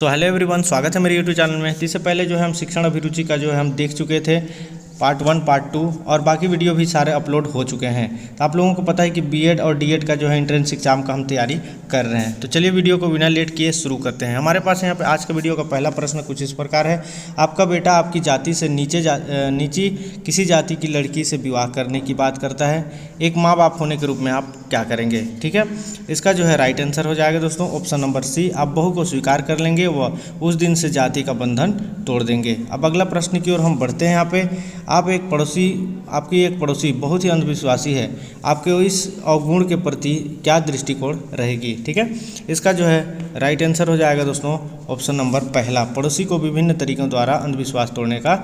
तो hello everyone, स्वागत है मेरे यूट्यूब चैनल में। इससे पहले जो है हम शिक्षण अभिरुचि का जो है हम देख चुके थे पार्ट 1, पार्ट 2 और बाकी वीडियो भी सारे अपलोड हो चुके हैं। तो आप लोगों को पता है कि बीएड और डीएड का जो है एंट्रेंस एग्जाम का हम तैयारी कर रहे हैं। तो चलिए वीडियो को बिना लेट किए शुरू करते हैं। हमारे पास यहाँ पे आज का वीडियो का पहला प्रश्न कुछ इस प्रकार है। आपका बेटा आपकी जाति से नीची किसी जाति की लड़की से विवाह करने की बात करता है। एक माँ बाप होने के रूप में आप क्या करेंगे? ठीक है, इसका जो है राइट आंसर हो जाएगा दोस्तों ऑप्शन नंबर सी। आप बहू को स्वीकार कर लेंगे, वह उस दिन से जाति का बंधन तोड़ देंगे। अब अगला प्रश्न की ओर हम बढ़ते हैं। यहाँ पे आपकी एक पड़ोसी बहुत ही अंधविश्वासी है, आपके इस अवगुण के प्रति क्या दृष्टिकोण रहेगी? ठीक है, इसका जो है राइट आंसर हो जाएगा दोस्तों ऑप्शन नंबर पहला। पड़ोसी को विभिन्न तरीकों द्वारा अंधविश्वास तोड़ने का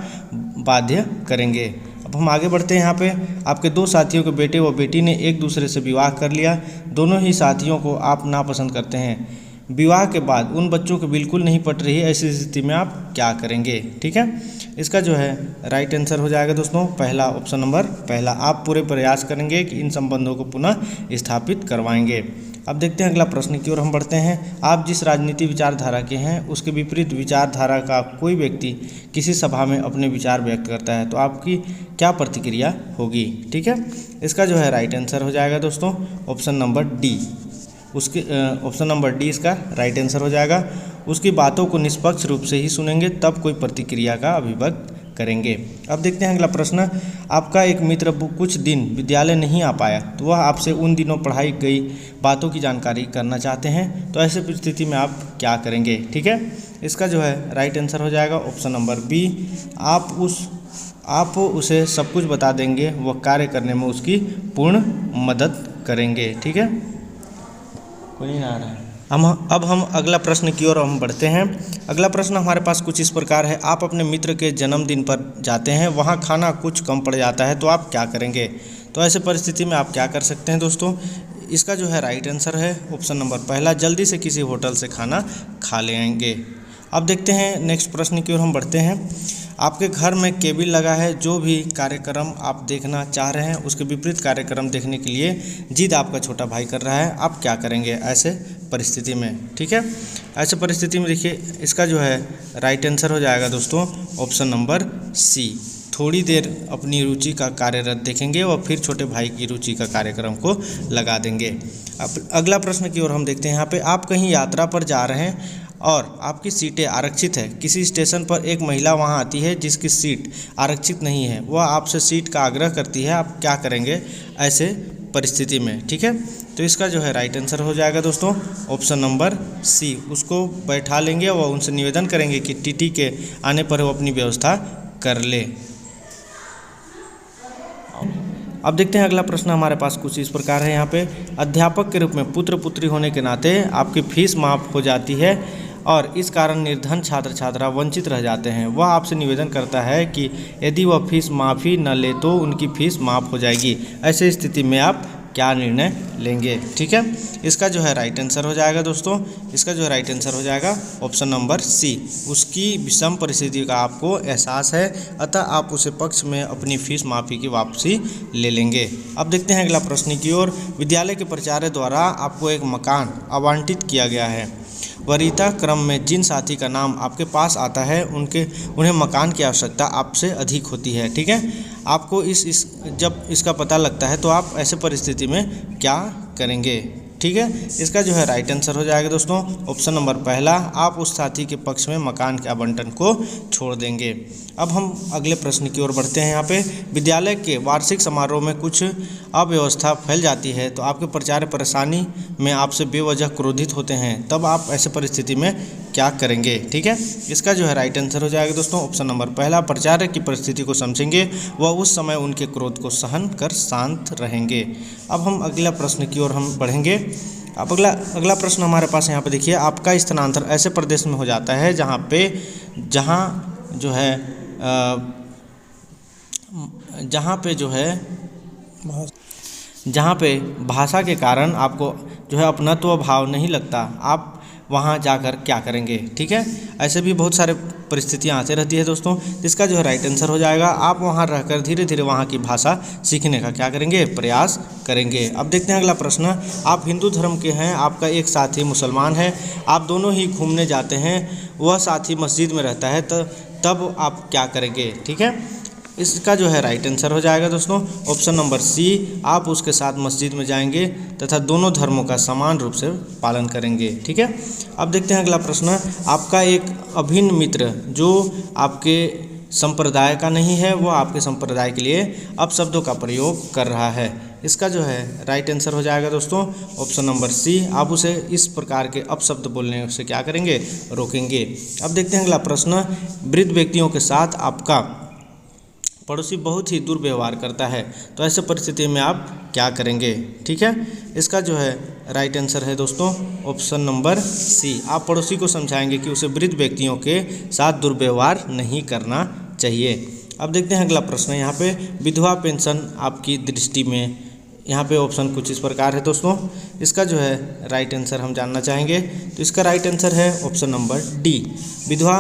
बाध्य करेंगे। अब हम आगे बढ़ते हैं। यहाँ पे आपके दो साथियों के बेटे व बेटी ने एक दूसरे से विवाह कर लिया। दोनों ही साथियों को आप नापसंद करते हैं। विवाह के बाद उन बच्चों को बिल्कुल नहीं पट रही है, ऐसी स्थिति में आप क्या करेंगे? ठीक है, इसका जो है राइट आंसर हो जाएगा दोस्तों पहला, ऑप्शन नंबर पहला। आप पूरे प्रयास करेंगे कि इन संबंधों को पुनः स्थापित करवाएंगे। अब देखते हैं अगला प्रश्न की ओर हम बढ़ते हैं। आप जिस राजनीति विचारधारा के हैं उसके विपरीत विचारधारा का कोई व्यक्ति किसी सभा में अपने विचार व्यक्त करता है तो आपकी क्या प्रतिक्रिया होगी? ठीक है, इसका जो है राइट आंसर हो जाएगा दोस्तों option number D. Option number D इसका राइट आंसर हो जाएगा। उसकी बातों को निष्पक्ष रूप से ही सुनेंगे, तब कोई प्रतिक्रिया का अभिव्यक्त करेंगे। अब देखते हैं अगला प्रश्न। आपका एक मित्र कुछ दिन विद्यालय नहीं आ पाया तो वह आपसे उन दिनों पढ़ाई गई बातों की जानकारी करना चाहते हैं, तो ऐसे परिस्थिति में आप क्या करेंगे? ठीक है, इसका जो है राइट आंसर हो जाएगा ऑप्शन नंबर बी। आप उसे सब कुछ बता देंगे, वह कार्य करने में उसकी पूर्ण मदद करेंगे। ठीक है, कोई नहीं आ रहा है। अब हम अगला प्रश्न की ओर हम बढ़ते हैं। अगला प्रश्न हमारे पास कुछ इस प्रकार है। आप अपने मित्र के जन्मदिन पर जाते हैं, वहाँ खाना कुछ कम पड़ जाता है तो आप क्या करेंगे? तो ऐसे परिस्थिति में आप क्या कर सकते हैं दोस्तों? इसका जो है राइट आंसर है ऑप्शन नंबर पहला, जल्दी से किसी होटल से खाना खा लेंगे। अब देखते हैं नेक्स्ट प्रश्न की ओर हम बढ़ते हैं। आपके घर में केबल लगा है, जो भी कार्यक्रम आप देखना चाह रहे हैं उसके विपरीत कार्यक्रम देखने के लिए जिद आपका छोटा भाई कर रहा है, आप क्या करेंगे ऐसे परिस्थिति में? ठीक है, ऐसे परिस्थिति में देखिए इसका जो है राइट आंसर हो जाएगा दोस्तों ऑप्शन नंबर सी। थोड़ी देर अपनी रुचि का कार्यरत देखेंगे और फिर छोटे भाई की रुचि का कार्यक्रम को लगा देंगे। अब अगला प्रश्न की ओर हम देखते हैं। यहाँ पे आप कहीं यात्रा पर जा रहे हैं और आपकी सीटें आरक्षित है। किसी स्टेशन पर एक महिला वहां आती है जिसकी सीट आरक्षित नहीं है, वह आपसे सीट का आग्रह करती है, आप क्या करेंगे ऐसे परिस्थिति में? ठीक है, तो इसका जो है राइट आंसर हो जाएगा दोस्तों ऑप्शन नंबर सी। उसको बैठा लेंगे और उनसे निवेदन करेंगे कि टीटी के आने पर वो अपनी व्यवस्था कर ले। अब देखते हैं अगला प्रश्न हमारे पास कुछ इस प्रकार है। यहाँ पे अध्यापक के रूप में पुत्र पुत्री होने के नाते आपकी फीस माफ़ हो जाती है और इस कारण निर्धन छात्र छात्रा वंचित रह जाते हैं। वह आपसे निवेदन करता है कि यदि वह फीस माफ़ी न ले तो उनकी फीस माफ़ हो जाएगी। ऐसे स्थिति में आप क्या निर्णय लेंगे? ठीक है, इसका जो है राइट आंसर हो जाएगा दोस्तों, इसका जो है राइट आंसर हो जाएगा ऑप्शन नंबर सी। उसकी विषम परिस्थिति का आपको एहसास है, अतः आप उसे पक्ष में अपनी फीस माफ़ी की वापसी ले लेंगे। अब देखते हैं अगला प्रश्न की ओर। विद्यालय के प्राचार्य द्वारा आपको एक मकान आवंटित किया गया है। वरीयता क्रम में जिन साथी का नाम आपके पास आता है उन्हें मकान की आवश्यकता आपसे अधिक होती है। ठीक है, आपको जब इसका पता लगता है तो आप ऐसे परिस्थिति में क्या करेंगे? ठीक है, इसका जो है राइट आंसर हो जाएगा दोस्तों ऑप्शन नंबर पहला। आप उस साथी के पक्ष में मकान के आवंटन को छोड़ देंगे। अब हम अगले प्रश्न की ओर बढ़ते हैं। यहाँ पे विद्यालय के वार्षिक समारोह में कुछ अव्यवस्था फैल जाती है तो आपके प्राचार्य परेशानी में आपसे बेवजह क्रोधित होते हैं, तब आप ऐसे परिस्थिति में क्या करेंगे? ठीक है, इसका जो है राइट आंसर हो जाएगा दोस्तों ऑप्शन नंबर पहला। प्राचार्य की परिस्थिति को समझेंगे, वह उस समय उनके क्रोध को सहन कर शांत रहेंगे। अब हम अगला प्रश्न की ओर हम बढ़ेंगे। अब अगला प्रश्न हमारे पास यहाँ पे देखिए। आपका स्थानांतरण ऐसे प्रदेश में हो जाता है जहाँ पे भाषा के कारण आपको जो है अपनत्व भाव नहीं लगता, आप वहाँ जाकर क्या करेंगे? ठीक है, ऐसे भी बहुत सारे परिस्थितियाँ आती रहती है दोस्तों। इसका जो है राइट आंसर हो जाएगा आप वहाँ रहकर धीरे धीरे वहाँ की भाषा सीखने का क्या करेंगे, प्रयास करेंगे। अब देखते हैं अगला प्रश्न। आप हिंदू धर्म के हैं, आपका एक साथी मुसलमान है, आप दोनों ही घूमने जाते हैं, वह साथी मस्जिद में रहता है, तब आप क्या करेंगे। ठीक है, इसका जो है राइट आंसर हो जाएगा दोस्तों ऑप्शन नंबर सी, आप उसके साथ मस्जिद में जाएंगे तथा दोनों धर्मों का समान रूप से पालन करेंगे। ठीक है, अब देखते हैं अगला प्रश्न। आपका एक अभिन्न मित्र जो आपके संप्रदाय का नहीं है, वो आपके संप्रदाय के लिए अपशब्दों का प्रयोग कर रहा है। इसका जो है राइट आंसर हो जाएगा दोस्तों ऑप्शन नंबर सी, आप उसे इस प्रकार के अपशब्द बोलने से क्या करेंगे, रोकेंगे। अब देखते हैं अगला प्रश्न। वृद्ध व्यक्तियों के साथ आपका पड़ोसी बहुत ही दुर्व्यवहार करता है, तो ऐसे परिस्थिति में आप क्या करेंगे। ठीक है, इसका जो है राइट आंसर है दोस्तों ऑप्शन नंबर सी, आप पड़ोसी को समझाएंगे कि उसे वृद्ध व्यक्तियों के साथ दुर्व्यवहार नहीं करना चाहिए। अब देखते हैं अगला प्रश्न। यहाँ पे विधवा पेंशन आपकी दृष्टि में, यहाँ पे ऑप्शन कुछ इस प्रकार है दोस्तों। इसका जो है राइट आंसर हम जानना चाहेंगे, तो इसका राइट आंसर है ऑप्शन नंबर डी, विधवा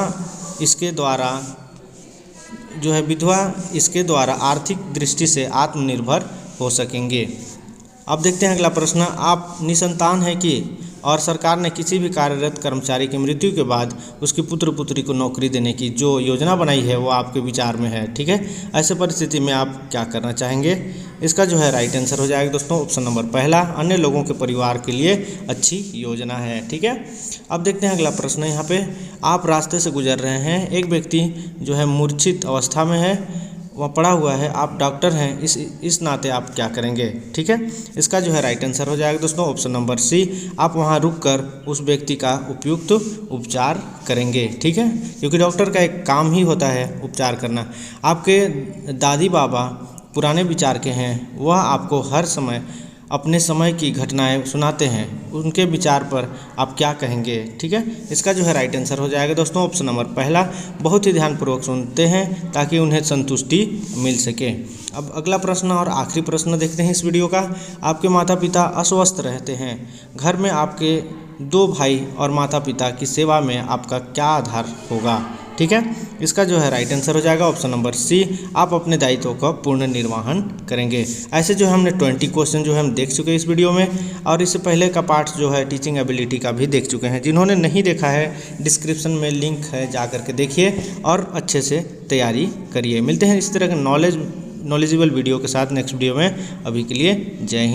इसके द्वारा आर्थिक दृष्टि से आत्मनिर्भर हो सकेंगे। अब देखते हैं अगला प्रश्न। आप निसंतान हैं कि और सरकार ने किसी भी कार्यरत कर्मचारी की मृत्यु के बाद उसकी पुत्र पुत्री को नौकरी देने की जो योजना बनाई है वो आपके विचार में है। ठीक है, ऐसे परिस्थिति में आप क्या करना चाहेंगे। इसका जो है राइट आंसर हो जाएगा दोस्तों ऑप्शन नंबर पहला, अन्य लोगों के परिवार के लिए अच्छी योजना है। ठीक है, अब देखते हैं अगला प्रश्न। यहाँ पे आप रास्ते से गुजर रहे हैं, एक व्यक्ति जो है मूर्छित अवस्था में है, वह पड़ा हुआ है, आप डॉक्टर हैं, इस नाते आप क्या करेंगे। ठीक है, इसका जो है राइट आंसर हो जाएगा दोस्तों ऑप्शन नंबर सी, आप वहां रुककर उस व्यक्ति का उपयुक्त उपचार करेंगे। ठीक है, क्योंकि डॉक्टर का एक काम ही होता है उपचार करना। आपके दादी बाबा पुराने विचार के हैं, वह आपको हर समय अपने समय की घटनाएं सुनाते हैं, उनके विचार पर आप क्या कहेंगे। ठीक है, इसका जो है राइट आंसर हो जाएगा दोस्तों ऑप्शन नंबर पहला, बहुत ही ध्यानपूर्वक सुनते हैं ताकि उन्हें संतुष्टि मिल सके। अब अगला प्रश्न और आखिरी प्रश्न देखते हैं इस वीडियो का। आपके माता पिता अस्वस्थ रहते हैं, घर में आपके 2 भाई और माता पिता की सेवा में आपका क्या आधार होगा। ठीक है, इसका जो है राइट आंसर हो जाएगा ऑप्शन नंबर सी, आप अपने दायित्वों का पूर्ण निर्वहन करेंगे। ऐसे जो हमने 20 क्वेश्चन जो है हम देख चुके हैं इस वीडियो में, और इससे पहले का पार्ट जो है टीचिंग एबिलिटी का भी देख चुके हैं। जिन्होंने नहीं देखा है डिस्क्रिप्शन में लिंक है, जा करके देखिए और अच्छे से तैयारी करिए। मिलते हैं इस तरह के नॉलेजेबल वीडियो के साथ नेक्स्ट वीडियो में। अभी के लिए जय हिंद।